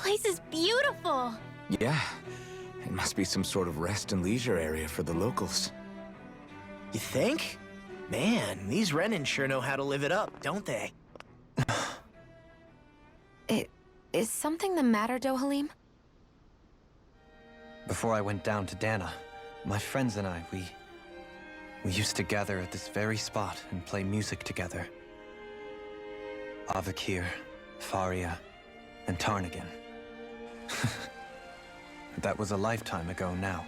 place is beautiful. Yeah, it must be some sort of rest and leisure area for the locals. You think? Man, these Renin sure know how to live it up, don't they? Is something the matter, Dohalim? Before I went down to Dana, my friends and I, we used to gather at this very spot and play music together. Avakir, Faria, and Tarnagan. That was a lifetime ago now.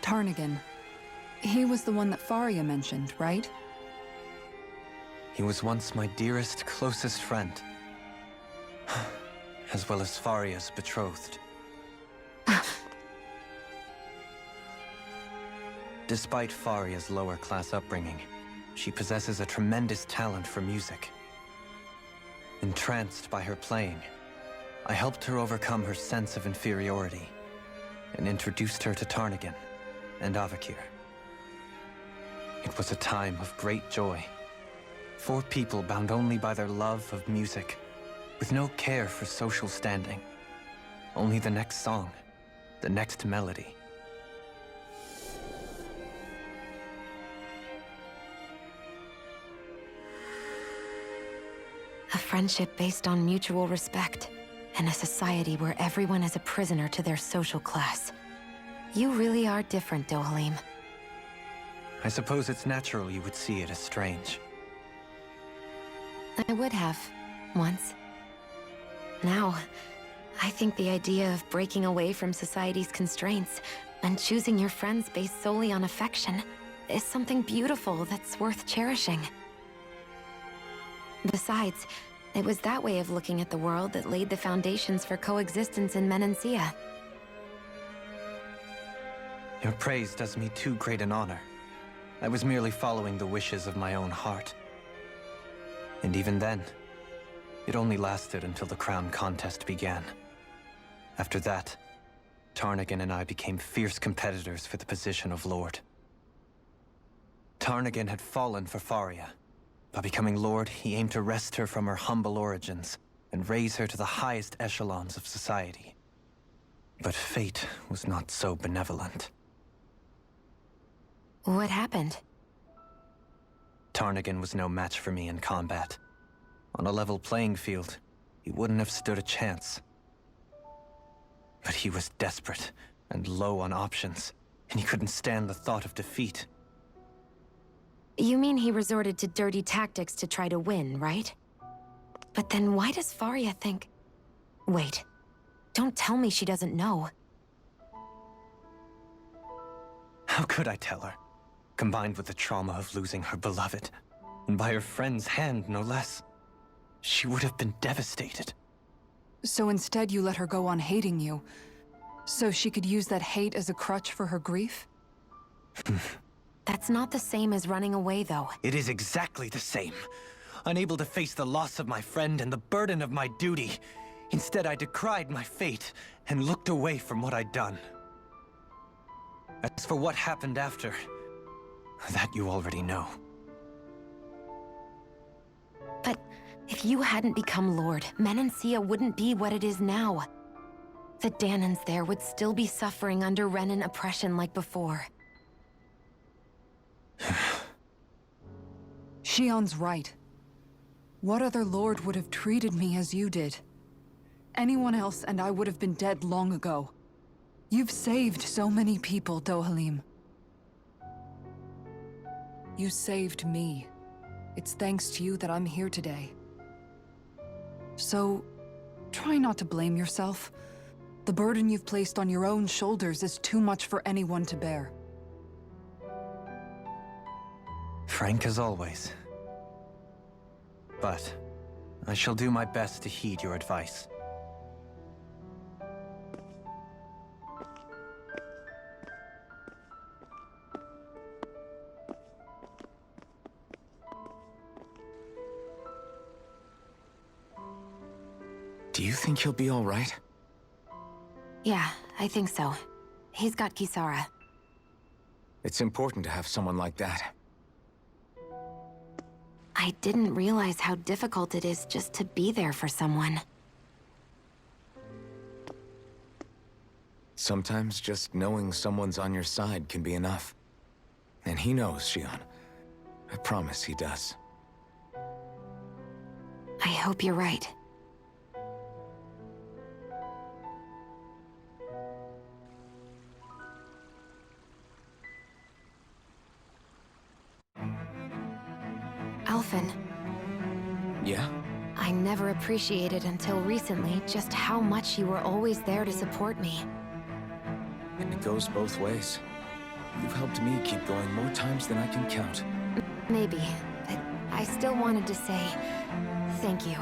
Tarnagan. He was the one that Faria mentioned, right? He was once my dearest, closest friend. As well as Faria's betrothed. Despite Faria's lower-class upbringing, she possesses a tremendous talent for music. Entranced by her playing, I helped her overcome her sense of inferiority and introduced her to Tarnagan and Avakir. It was a time of great joy. 4 people bound only by their love of music, with no care for social standing. Only the next song, the next melody. A friendship based on mutual respect, and a society where everyone is a prisoner to their social class. You really are different, Dohalim. I suppose it's natural you would see it as strange. I would have, once. Now, I think the idea of breaking away from society's constraints and choosing your friends based solely on affection is something beautiful that's worth cherishing. Besides, it was that way of looking at the world that laid the foundations for coexistence in Menancia. Your praise does me too great an honor. I was merely following the wishes of my own heart. And even then, it only lasted until the crown contest began. After that, Tarnagan and I became fierce competitors for the position of Lord. Tarnagan had fallen for Faria. By becoming Lord, he aimed to wrest her from her humble origins and raise her to the highest echelons of society. But fate was not so benevolent. What happened? Tarnagan was no match for me in combat. On a level playing field, he wouldn't have stood a chance. But he was desperate and low on options, and he couldn't stand the thought of defeat. You mean he resorted to dirty tactics to try to win, right? But then why does Faria think... Wait, don't tell me she doesn't know. How could I tell her? Combined with the trauma of losing her beloved, and by her friend's hand, no less. She would have been devastated. So instead you let her go on hating you, so she could use that hate as a crutch for her grief? That's not the same as running away, though. It is exactly the same. Unable to face the loss of my friend and the burden of my duty, instead I decried my fate and looked away from what I'd done. As for what happened after, that you already know. But if you hadn't become Lord, Menancia wouldn't be what it is now. The Danans there would still be suffering under Renin oppression like before. Shion's right. What other lord would have treated me as you did? Anyone else and I would have been dead long ago. You've saved so many people, Dohalim. You saved me. It's thanks to you that I'm here today. So, try not to blame yourself. The burden you've placed on your own shoulders is too much for anyone to bear. Frank as always. But I shall do my best to heed your advice. Do you think he'll be all right? Yeah, I think so. He's got Kisara. It's important to have someone like that. I didn't realize how difficult it is just to be there for someone. Sometimes just knowing someone's on your side can be enough. And he knows, Shion. I promise he does. I hope you're right. Alphen, Yeah? I never appreciated until recently just how much you were always there to support me. And it goes both ways. You've helped me keep going more times than I can count. Maybe, but I still wanted to say thank you.